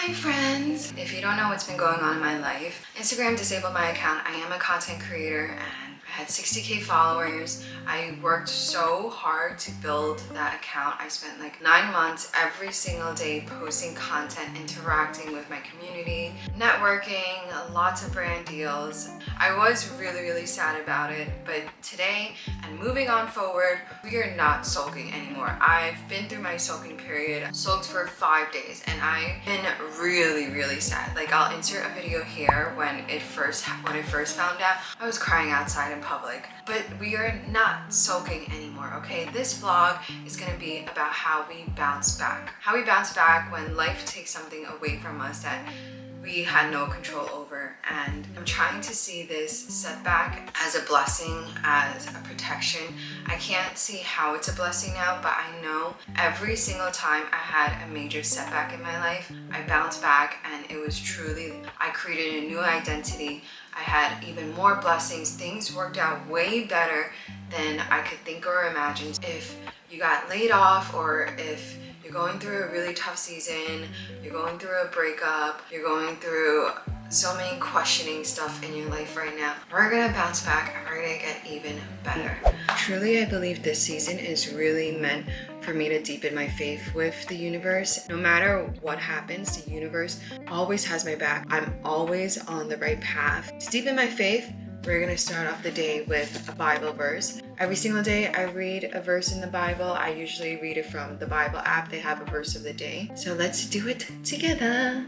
Hi friends! If you don't know what's been going on in my life, Instagram disabled my account. I am a content creator and I had 60k followers. I worked so hard to build that account. I spent like 9 months every single day posting content, interacting with my community, networking, lots of brand deals. I was really sad about it, but today and moving on forward, we are not sulking anymore. I've been through my sulking period, sulked for 5 days, and I've been really sad. Like, I'll insert a video here when I first found out. I was crying outside in public, but we are not sulking anymore, okay? This vlog is gonna be about how we bounce back. How we bounce back when life takes something away from us that we had no control over, and I'm trying to see this setback as a blessing, as a protection. I can't see how it's a blessing now, but I know every single time I had a major setback in my life, I bounced back, and it was truly, I created a new identity. I had even more blessings. Things worked out way better than I could think or imagine. If you got laid off, or if you're going through a really tough season, you're going through a breakup, you're going through so many questioning stuff in your life right now, we're gonna bounce back and we're gonna get even better. Truly, I believe this season is really meant for me to deepen my faith with the universe. No matter what happens, the universe always has my back. I'm always on the right path. To deepen my faith, we're gonna start off the day with a Bible verse. Every single day I read a verse in the Bible. I usually read it from the Bible app. They have a verse of the day. So let's do it together.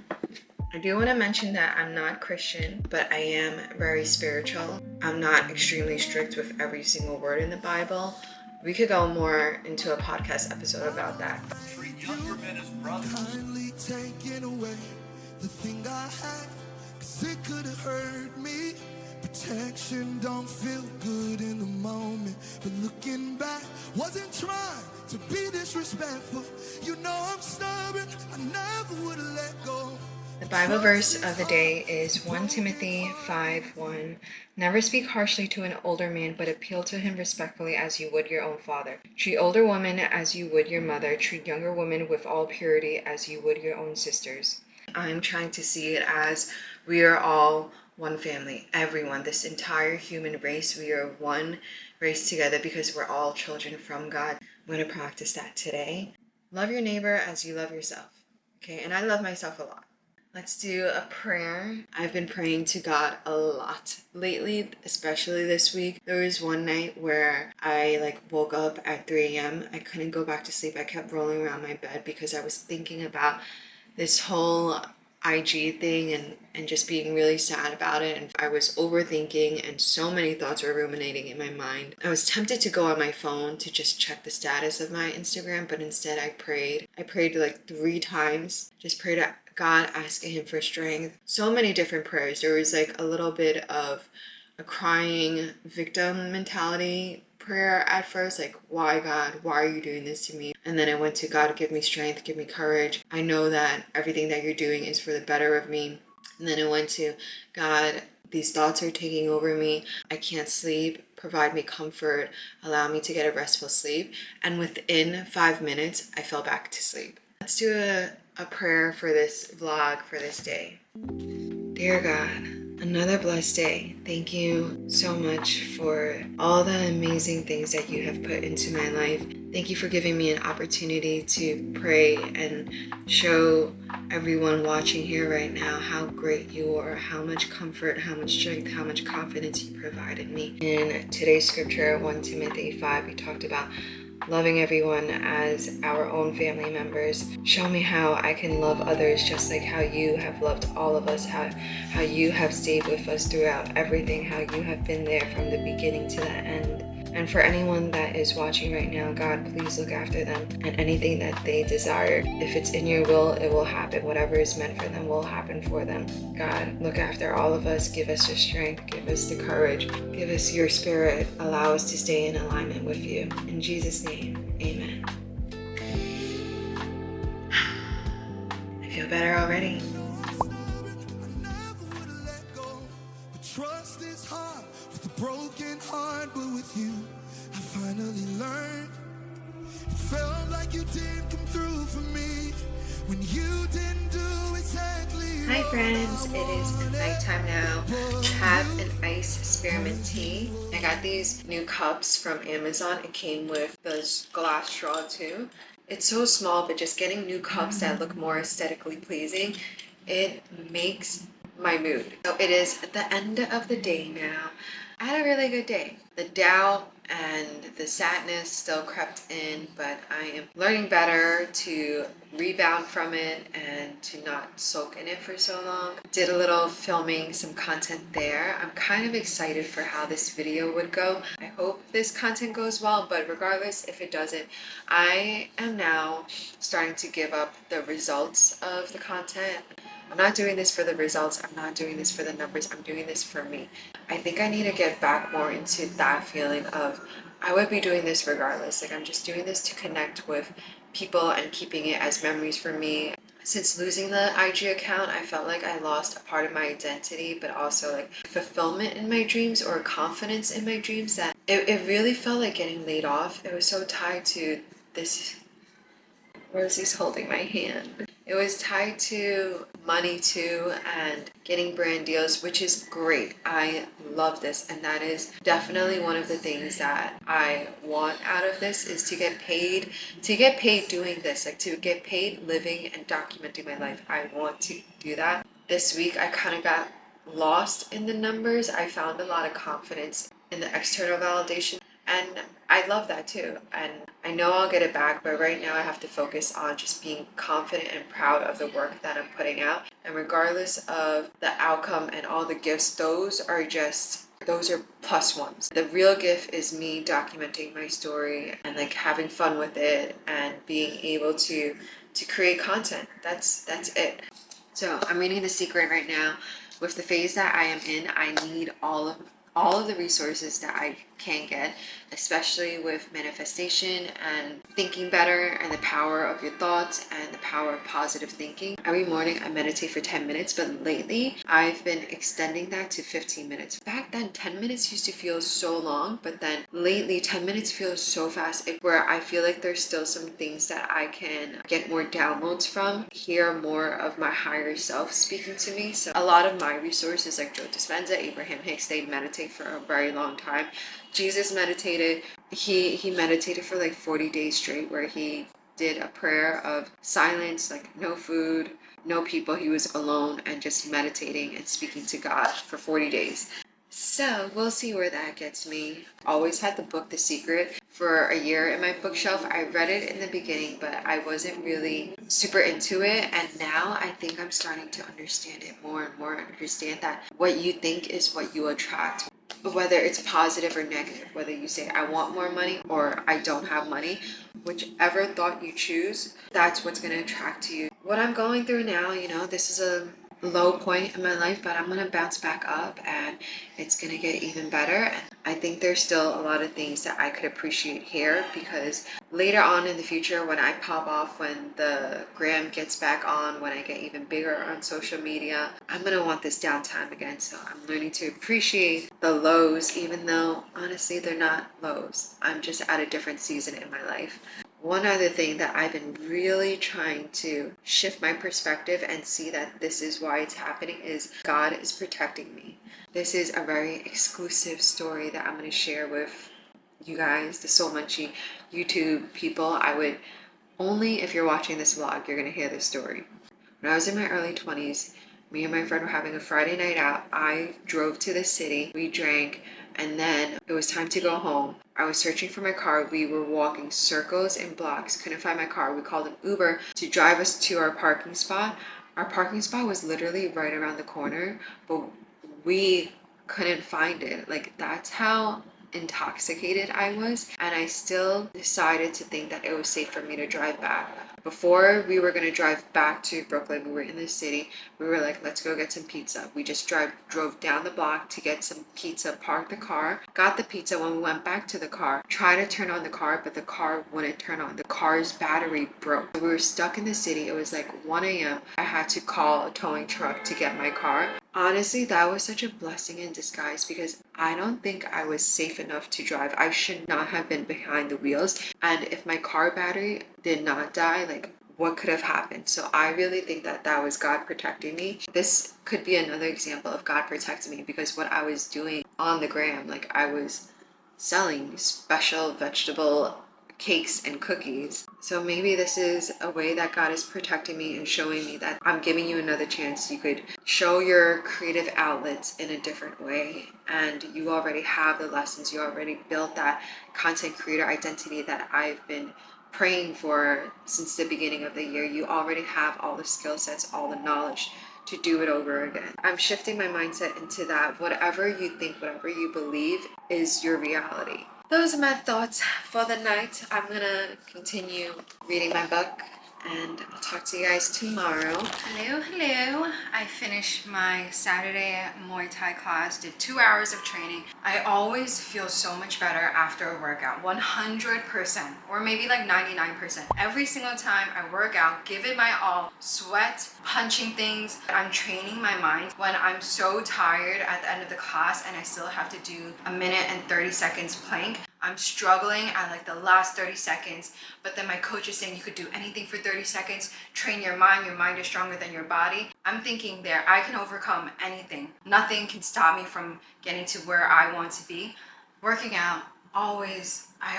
I do want to mention that I'm not Christian, but I am very spiritual. I'm not extremely strict with every single word in the Bible. We could go more into a podcast episode about that. Treat younger men as brothers. Kindly taking away the thing I had, 'cause it could have hurt me. Protection don't feel good in the moment, but looking back, wasn't trying to be disrespectful. You know I'm stubborn, I never would have let go. The Bible verse of the day is 1 Timothy 5:1. Never speak harshly to an older man, but appeal to him respectfully as you would your own father. Treat older women as you would your mother. Treat younger women with all purity as you would your own sisters. I'm trying to see it as we are all one family. Everyone, this entire human race, we are one race together because we're all children from God. I'm going to practice that today. Love your neighbor as you love yourself. Okay, and I love myself a lot. Let's do a prayer. I've been praying to God a lot lately, especially this week. There was one night where I woke up at 3 a.m. I couldn't go back to sleep. I kept rolling around my bed because I was thinking about this whole IG thing and just being really sad about it, and I was overthinking and so many thoughts were ruminating in my mind. I was tempted to go on my phone to just check the status of my Instagram, but instead I prayed like 3 times. Just prayed to God, asking him for strength. So many different prayers. There was like a little bit of a crying victim mentality prayer at first, like, why God, why are you doing this to me? And then I went to God, give me strength, give me courage. I know that everything that you're doing is for the better of me. And then I went to God, these thoughts are taking over me. I can't sleep. Provide me comfort. Allow me to get a restful sleep. And within 5 minutes, I fell back to sleep. Let's do a prayer for this vlog for this day. Dear God, another blessed day. Thank you so much for all the amazing things that you have put into my life. Thank you for giving me an opportunity to pray and show everyone watching here right now how great you are, how much comfort, how much strength, how much confidence you provided me. In today's scripture, 1 Timothy 5, we talked about loving everyone as our own family members. Show me how I can love others just like how you have loved all of us, how you have stayed with us throughout everything, how you have been there from the beginning to the end. And for anyone that is watching right now, God, please look after them and anything that they desire. If it's in your will, it will happen. Whatever is meant for them will happen for them. God, look after all of us. Give us your strength. Give us the courage. Give us your spirit. Allow us to stay in alignment with you. In Jesus' name, amen. I feel better already. Trust is hard with a broken heart, but with you, I finally learned. It felt like you didn't come through for me when you didn't do exactly friends, it is nighttime now. Have an ice spearmint tea. I got these new cups from Amazon. It came with this glass straw too. It's so small, but just getting new cups that look more aesthetically pleasing, it makes my mood. So it is the end of the day now. I had a really good day. The doubt and the sadness still crept in, but I am learning better to rebound from it and to not soak in it for so long. Did a little filming, some content there. I'm kind of excited for how this video would go. I hope this content goes well, but regardless if it doesn't, I am now starting to give up the results of the content. I'm not doing this for the results. I'm not doing this for the numbers. I'm doing this for me. I think I need to get back more into that feeling of I would be doing this regardless. Like I'm just doing this to connect with people and keeping it as memories for me. Since losing the IG account, I felt like I lost a part of my identity, but also like fulfillment in my dreams or confidence in my dreams that it really felt like getting laid off. It was so tied to this. Rosie's holding my hand. It was tied to money too and getting brand deals, which is great. I love this, and that is definitely one of the things that I want out of this is to get paid doing this, like to get paid living and documenting my life. I want to do that. This week I kind of got lost in the numbers. I found a lot of confidence in the external validation, and I love that too. And I know I'll get it back, but right now I have to focus on just being confident and proud of the work that I'm putting out. And regardless of the outcome and all the gifts, those are plus ones. The real gift is me documenting my story and like having fun with it and being able to create content. That's it. So I'm reading The Secret right now. With the phase that I am in, I need all of the resources that I can get, especially with manifestation and thinking better and the power of your thoughts and the power of positive thinking. Every morning I meditate for 10 minutes, but lately I've been extending that to 15 minutes. Back then 10 minutes used to feel so long, but then lately 10 minutes feels so fast where I feel like there's still some things that I can get more downloads from, hear more of my higher self speaking to me. So a lot of my resources like Joe Dispenza, Abraham Hicks, they meditate for a very long time. Jesus meditated. He meditated for like 40 days straight where he did a prayer of silence, like no food, no people. He was alone and just meditating and speaking to God for 40 days. So we'll see where that gets me. Always had the book The Secret for a year in my bookshelf. I read it in the beginning, but I wasn't really super into it. And now I think I'm starting to understand it more and more. Understand that what you think is what you attract. Whether it's positive or negative, whether you say I want more money or I don't have money, whichever thought you choose, that's what's going to attract to you. What I'm going through now, this is a low point in my life, but I'm going to bounce back up and it's going to get even better. And I think there's still a lot of things that I could appreciate here because later on in the future, when I pop off, when the gram gets back on, when I get even bigger on social media, I'm going to want this downtime again. So I'm learning to appreciate the lows, even though honestly, they're not lows. I'm just at a different season in my life. One other thing that I've been really trying to shift my perspective and see that this is why it's happening is God is protecting me. This is a very exclusive story that I'm going to share with you guys, the Soul Munchie YouTube people. I would only, if you're watching this vlog, you're going to hear this story. When I was in my early 20s, me and my friend were having a Friday night out. I drove to the city, we drank, and then it was time to go home. I was searching for my car. We were walking circles and blocks, couldn't find my car. We called an Uber to drive us to our parking spot. Our parking spot was literally right around the corner, but we couldn't find it. Like, that's how intoxicated I was, and I still decided to think that it was safe for me to drive back. Before we were going to drive back to Brooklyn, we were in the city, we were like, let's go get some pizza. We just drove down the block to get some pizza, parked the car, got the pizza. When we went back to the car, tried to turn on the car, but the car wouldn't turn on. The car's battery broke. We were stuck in the city. It was like 1 a.m. I had to call a towing truck to get my car. Honestly, that was such a blessing in disguise because I don't think I was safe enough to drive. I should not have been behind the wheels. And if my car battery did not die, like what could have happened. So I really think that that was God protecting me. This could be another example of God protecting me, because what I was doing on the gram, like I was selling special vegetable cakes and cookies. So maybe this is a way that God is protecting me and showing me that I'm giving you another chance. You could show your creative outlets in a different way, and you already have the lessons. You already built that content creator identity that I've been praying for since the beginning of the year. You already have all the skill sets, all the knowledge to do it over again. I'm shifting my mindset into that whatever you think, whatever you believe is your reality. Those are my thoughts for the night. I'm gonna continue reading my book, and I'll talk to you guys tomorrow. Hello. I finished my Saturday Muay Thai class, did 2 hours of training. I always feel so much better after a workout, 100%, or maybe like 99%. Every single time I work out, give it my all, sweat, punching things. I'm training my mind. When I'm so tired at the end of the class and I still have to do a minute and 30 seconds plank, I'm struggling at like the last 30 seconds, but then my coach is saying you could do anything for 30 seconds, train your mind is stronger than your body. I'm thinking there, I can overcome anything. Nothing can stop me from getting to where I want to be. Working out, I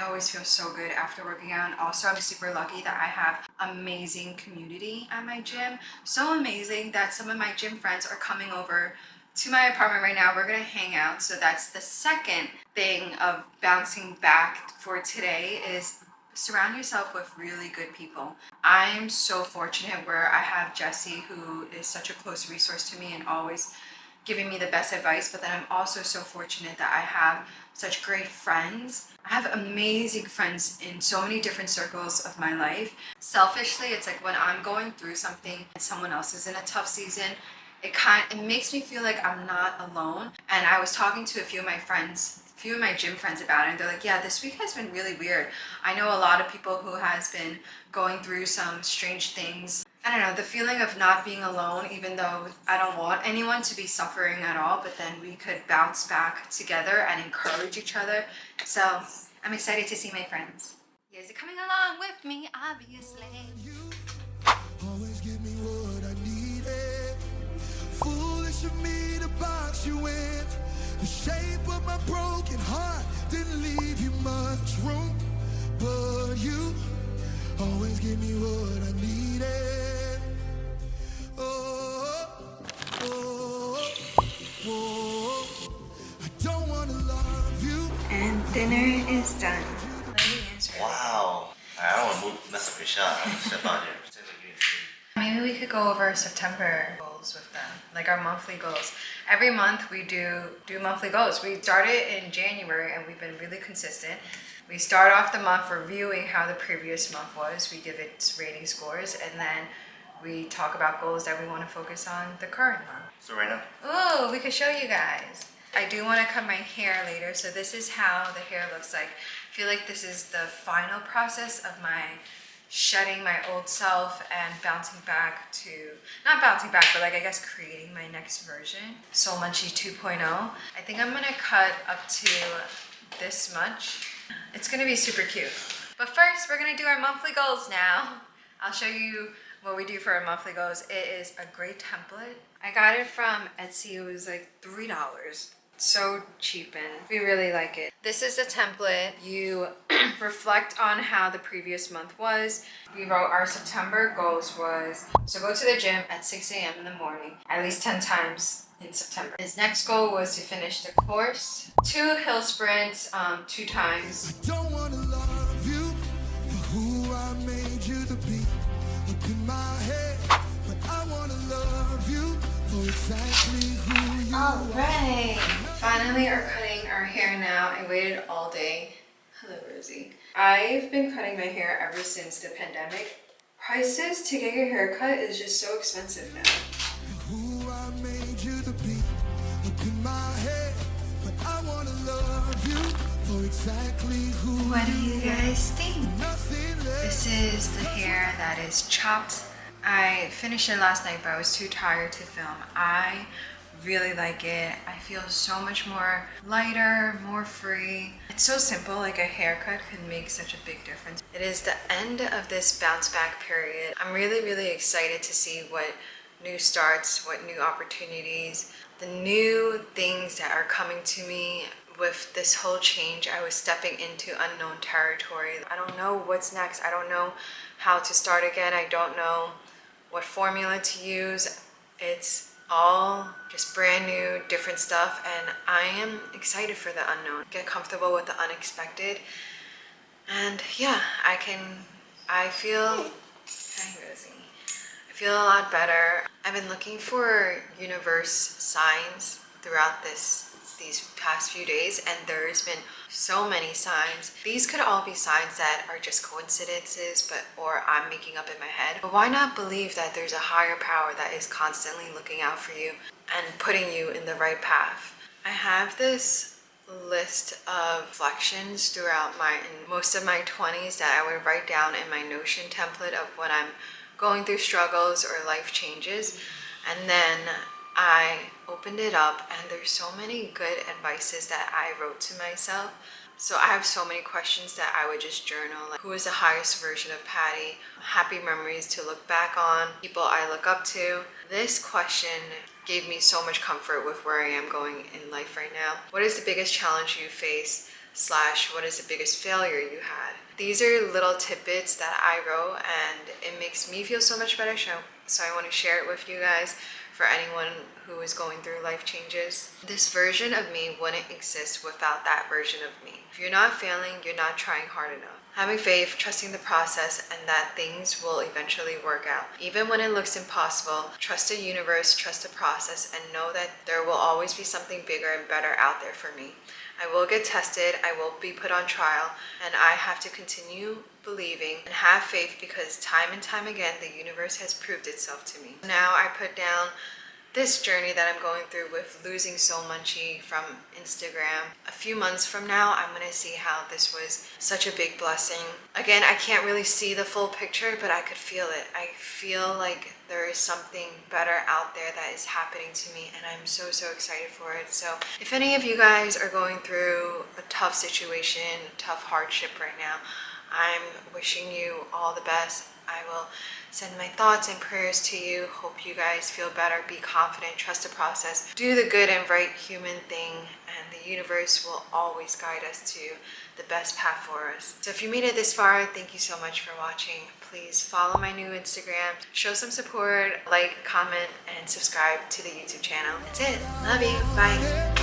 always feel so good after working out. And also I'm super lucky that I have amazing community at my gym. So amazing that some of my gym friends are coming over to my apartment right now. We're gonna hang out. So that's the second thing of bouncing back for today, is surround yourself with really good people. I'm so fortunate where I have Jessie, who is such a close resource to me and always giving me the best advice, but then I'm also so fortunate that I have such great friends. I have amazing friends in so many different circles of my life. Selfishly, it's like when I'm going through something and someone else is in a tough season, it makes me feel like I'm not alone. And I was talking to a few of my gym friends about it, and they're like, yeah, this week has been really weird. I know a lot of people who has been going through some strange things. I don't know, the feeling of not being alone, even though I don't want anyone to be suffering at all, but then we could bounce back together and encourage each other. So I'm excited to see my friends. You guys are coming along with me, obviously. Always give me what I needed. Foolish of me to box you in. The shape of my broken heart didn't leave you much room, but you always give me what I needed. Oh, oh, oh, I don't wanna love you. And dinner is done. Wow. I don't want to mess up your shot. I'm gonna step on here. Pretend like you didn't see me. Maybe we could go over September goals with them, like our monthly goals. Every month we do monthly goals. We started in January and we've been really consistent. We start off the month reviewing how the previous month was. We give it rating scores, and then we talk about goals that we want to focus on the current month. So right now? Oh, we could show you guys. I do want to cut my hair later, so this is how the hair looks like. I feel like this is the final process of my shedding my old self and bouncing back to, not bouncing back, but like I guess creating my next version. Soul Munchie 2.0. I think I'm gonna cut up to this much. It's gonna be super cute. But first, we're gonna do our monthly goals now. I'll show you what we do for our monthly goals. It is a great template. I got it from Etsy. It was like $3. So cheap, and we really like it. This is the template. You reflect on how the previous month was. We wrote our September goals was, so go to the gym at 6 a.m. in the morning, at least 10 times in September. His next goal was to finish the course, 2 hill sprints, 2 times. Don't wanna love you for who I made you to be. Look in my head, but I wanna love you for exactly who you All right, finally are cutting our hair now. I waited all day. Hello, Rosie. I've been cutting my hair ever since the pandemic. Prices to get your hair cut is just so expensive now. who I made you to be. Look in my head, but I wanna love you for exactly who What do you guys think? nothing left. This is the hair that is chopped. I finished it last night, but I was too tired to film. I really like it. I feel so much more lighter, more free. It's so simple, like a haircut can make such a big difference. It is the end of this bounce back period. I'm really excited to see what new starts, what new opportunities, the new things that are coming to me. With this whole change, I was stepping into unknown territory. I don't know what's next. I don't know how to start again. I don't know what formula to use. It's all just brand new, different stuff, and I am excited for the unknown. Get comfortable with the unexpected. And yeah, I feel, hi Rosie. I feel a lot better. I've been looking for universe signs throughout these past few days, and there's been so many signs. These could all be signs that are just coincidences, or I'm making up in my head. But why not believe that there's a higher power that is constantly looking out for you and putting you in the right path? I have this list of reflections throughout most of my 20s that I would write down in my Notion template of when I'm going through struggles or life changes. And then I opened it up, and there's so many good advices that I wrote to myself. So I have so many questions that I would just journal, like who is the highest version of Patty, happy memories to look back on, people I look up to. This question gave me so much comfort with where I am going in life right now. What is the biggest challenge you face / what is the biggest failure you had? These are little tidbits that I wrote, and it makes me feel so much better. So I want to share it with you guys, for anyone who is going through life changes. This version of me wouldn't exist without that version of me. If you're not failing, you're not trying hard enough. Having faith, trusting the process, and that things will eventually work out. Even when it looks impossible, trust the universe, trust the process, and know that there will always be something bigger and better out there for me. I will get tested, I will be put on trial, and I have to continue believing and have faith, because time and time again, the universe has proved itself to me. Now I put down this journey that I'm going through with losing so munchy from Instagram. A few months from now, I'm gonna see how this was such a big blessing. Again, I can't really see the full picture, but I could feel it. I feel like there is something better out there that is happening to me, and I'm so excited for it. So if any of you guys are going through a tough situation, tough hardship right now, I'm wishing you all the best. I will send my thoughts and prayers to you. Hope you guys feel better. Be confident, trust the process, do the good and right human thing, and the universe will always guide us to the best path for us. So if you made it this far, thank you so much for watching. Please follow my new Instagram, show some support, like, comment, and subscribe to the YouTube channel. That's it. Love you. Bye.